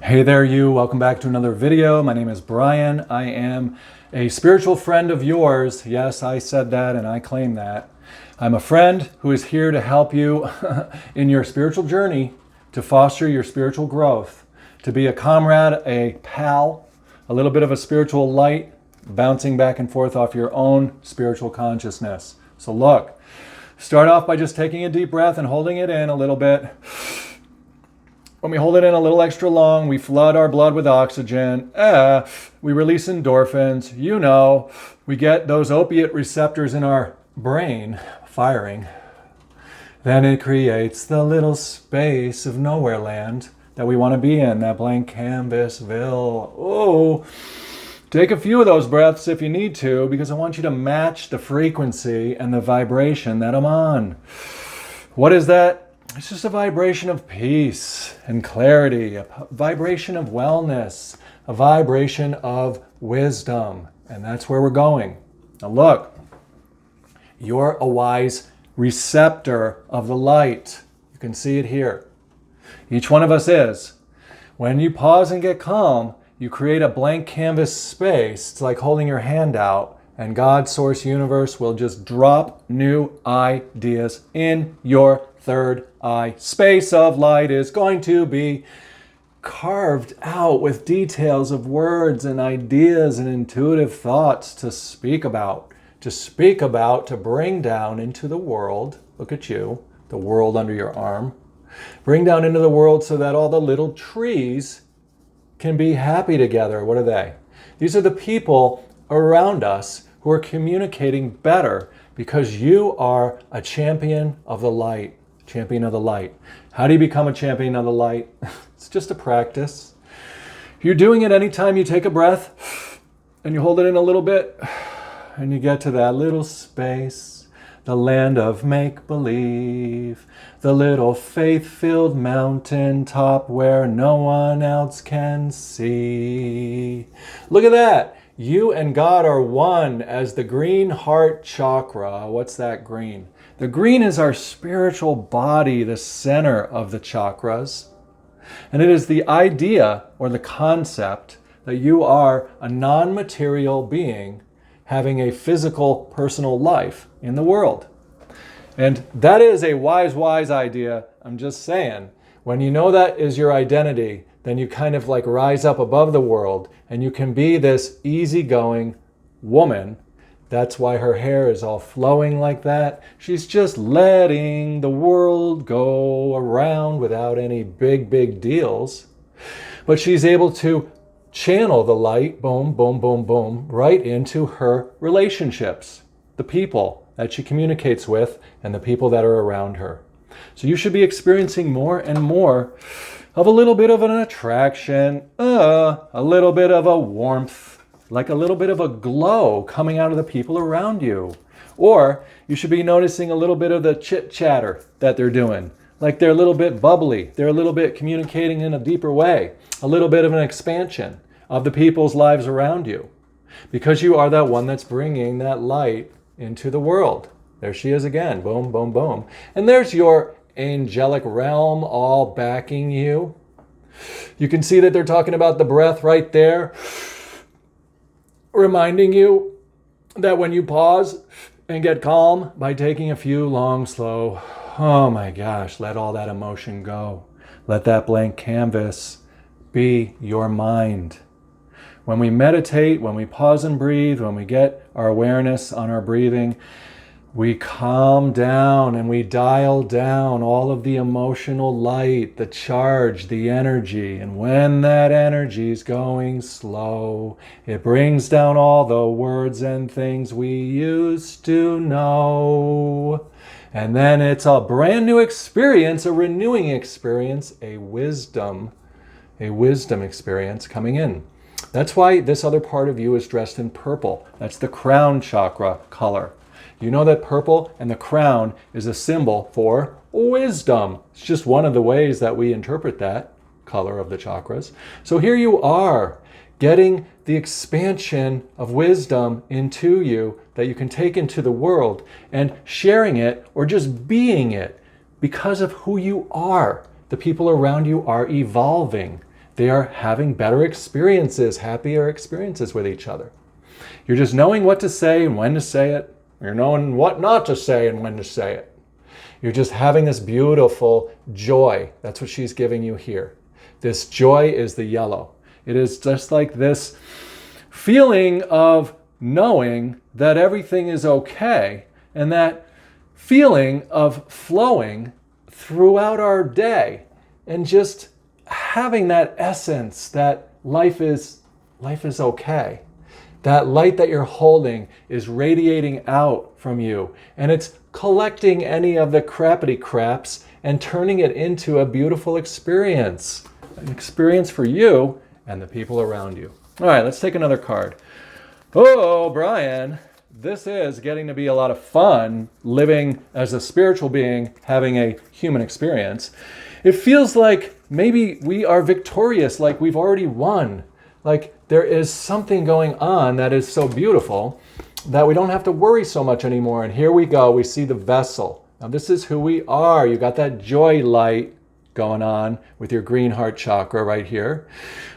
Hey there you, welcome back to another video. My name is Brian. I am a spiritual friend of yours. Yes, I said that and I claim that. I'm a friend who is here to help you in your spiritual journey, to foster your spiritual growth, to be a comrade, a pal, a little bit of a spiritual light, bouncing back and forth off your own spiritual consciousness. So look, start off by just taking a deep breath and holding it in a little bit. When we hold it in a little extra long, we flood our blood with oxygen. We release endorphins. You know, we get those opiate receptors in our brain firing. Then it creates the little space of nowhere land that we want to be in, that blank canvasville. Oh, take a few of those breaths if you need to, because I want you to match the frequency and the vibration that I'm on. What is that? It's just a vibration of peace and clarity, a vibration of wellness, a vibration of wisdom. And that's where we're going. Now look, you're a wise receptor of the light. You can see it here. Each one of us is. When you pause and get calm, you create a blank canvas space. It's like holding your hand out, and God, Source, Universe will just drop new ideas in your third eye. Space of light is going to be carved out with details of words and ideas and intuitive thoughts to speak about, to bring down into the world. Look at you, the world under your arm. Bring down into the world so that all the little trees can be happy together. What are they? These are the people around us who are communicating better because you are a champion of the light. Champion of the light. How do you become a champion of the light? It's just a practice. You're doing it anytime you take a breath and you hold it in a little bit and you get to that little space, the land of make-believe, the little faith-filled mountain top where no one else can see. Look at that. You and God are one as the green heart chakra. What's that green? The green is our spiritual body, the center of the chakras. And it is the idea or the concept that you are a non-material being having a physical, personal life in the world. And that is a wise idea. I'm just saying, when you know that is your identity, then you kind of like rise up above the world and you can be this easygoing woman. That's why her hair is all flowing like that. She's just letting the world go around without any big deals. But she's able to channel the light, boom, boom, boom, boom, right into her relationships, the people that she communicates with and the people that are around her. So you should be experiencing more and more of a little bit of an attraction, a little bit of a warmth, like a little bit of a glow coming out of the people around you. Or you should be noticing a little bit of the chit chatter that they're doing. Like they're a little bit bubbly. They're a little bit communicating in a deeper way. A little bit of an expansion of the people's lives around you. Because you are that one that's bringing that light into the world. There she is again. Boom, boom, boom. And there's your angelic realm all backing you. You can see that they're talking about the breath right there, reminding you that when you pause and get calm by taking a few long, slow, oh my gosh, let all that emotion go. Let that blank canvas be your mind. When we meditate, when we pause and breathe, when we get our awareness on our breathing, we calm down and we dial down all of the emotional light, the charge, the energy. And when that energy is going slow, it brings down all the words and things we used to know. And then it's a brand new experience, a renewing experience, a wisdom experience coming in. That's why this other part of you is dressed in purple. That's the crown chakra color. You know that purple and the crown is a symbol for wisdom. It's just one of the ways that we interpret that color of the chakras. So here you are, getting the expansion of wisdom into you that you can take into the world and sharing it or just being it because of who you are. The people around you are evolving. They are having better experiences, happier experiences with each other. You're just knowing what to say and when to say it. You're knowing what not to say and when to say it. You're just having this beautiful joy. That's what she's giving you here. This joy is the yellow. It is just like this feeling of knowing that everything is okay, and that feeling of flowing throughout our day and just having that essence that life is okay. That light that you're holding is radiating out from you, and it's collecting any of the crappity craps and turning it into a beautiful experience. An experience for you and the people around you. All right, let's take another card. Oh, Brian, this is getting to be a lot of fun living as a spiritual being, having a human experience. It feels like maybe we are victorious, like we've already won. Like there is something going on that is so beautiful that we don't have to worry so much anymore. And here we go, we see the vessel. Now this is who we are. You got that joy light going on with your green heart chakra right here.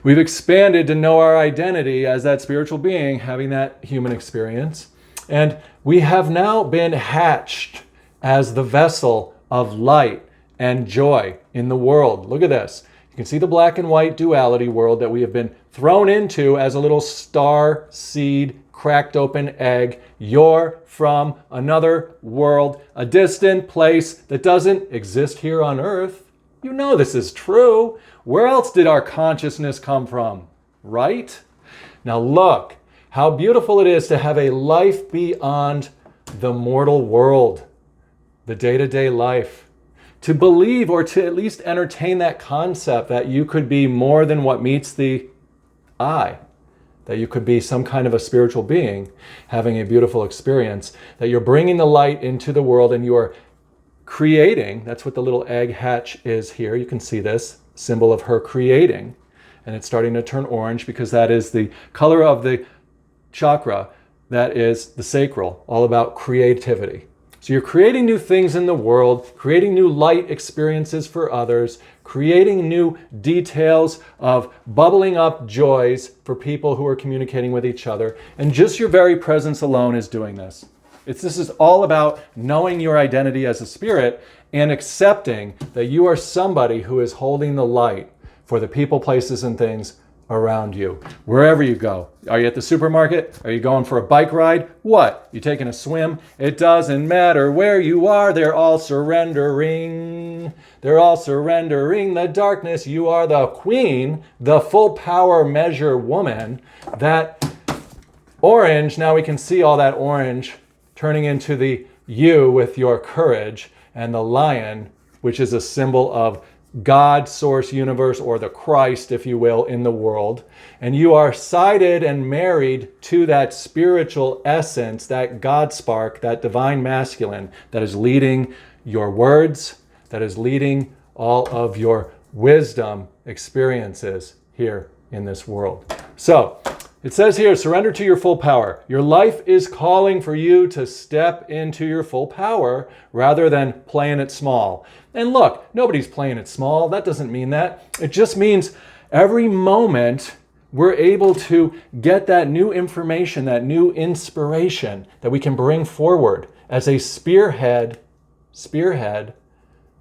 We've expanded to know our identity as that spiritual being having that human experience. And we have now been hatched as the vessel of light and joy in the world. Look at this. You can see the black and white duality world that we have been thrown into as a little star seed, cracked open egg. You're from another world, a distant place that doesn't exist here on earth. You know this is true. Where else did our consciousness come from? Right? Now look how beautiful it is to have a life beyond the mortal world, the day-to-day life. To believe or to at least entertain that concept that you could be more than what meets the eye, that you could be some kind of a spiritual being having a beautiful experience, that you're bringing the light into the world and you are creating. That's what the little egg hatch is here. You can see this symbol of her creating, and it's starting to turn orange because that is the color of the chakra that is the sacral, all about creativity. So you're creating new things in the world, creating new light experiences for others, creating new details of bubbling up joys for people who are communicating with each other. And just your very presence alone is doing this. This is all about knowing your identity as a spirit and accepting that you are somebody who is holding the light for the people, places, and things around you. Wherever you go. Are you at the supermarket? Are you going for a bike ride? What? You taking a swim? It doesn't matter where you are. They're all surrendering. They're all surrendering the darkness. You are the queen, the full power measure woman. That orange, now we can see all that orange turning into the you with your courage, and the lion, which is a symbol of God, source, universe, or the Christ, if you will, in the world. And you are sided and married to that spiritual essence, that God spark, that divine masculine that is leading your words, that is leading all of your wisdom experiences here in this world. So it says here, surrender to your full power. Your life is calling for you to step into your full power rather than playing it small. And look, nobody's playing it small. That doesn't mean that. It just means every moment we're able to get that new information, that new inspiration that we can bring forward as a spearhead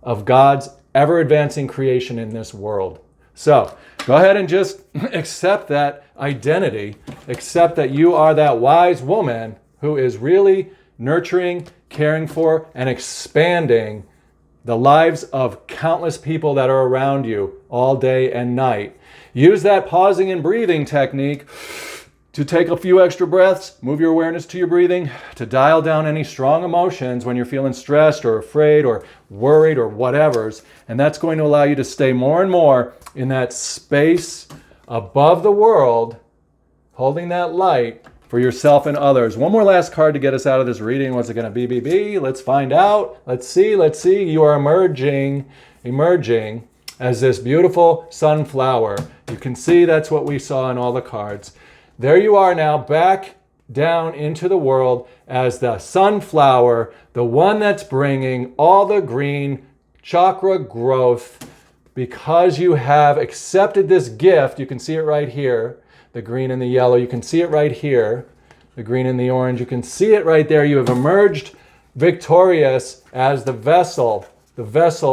of God's ever-advancing creation in this world. So go ahead and just accept that identity. Accept that you are that wise woman who is really nurturing, caring for, and expanding the lives of countless people that are around you all day and night. Use that pausing and breathing technique to take a few extra breaths, move your awareness to your breathing, to dial down any strong emotions when you're feeling stressed or afraid or worried or whatever's. And that's going to allow you to stay more and more in that space above the world, holding that light for yourself and others. One more last card to get us out of this reading. What's it going to be? Let's find out. Let's see. You are emerging as this beautiful sunflower. You can see that's what we saw in all the cards. There you are now, back down into the world as the sunflower, the one that's bringing all the green chakra growth, because you have accepted this gift, you can see it right here, the green and the yellow, you can see it right here, the green and the orange, you can see it right there. You have emerged victorious as the vessel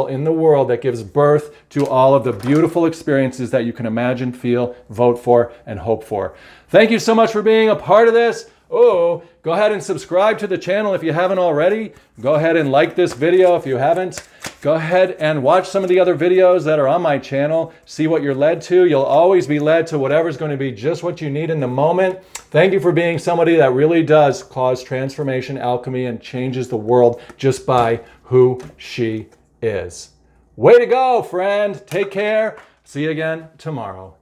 in the world that gives birth to all of the beautiful experiences that you can imagine, feel, vote for, and hope for. Thank you so much for being a part of this. Oh, go ahead and subscribe to the channel if you haven't already. Go ahead and like this video if you haven't. Go ahead and watch some of the other videos that are on my channel. See what you're led to. You'll always be led to whatever's going to be just what you need in the moment. Thank you for being somebody that really does cause transformation, alchemy, and changes the world just by who she is. Way to go, friend. Take care. See you again tomorrow.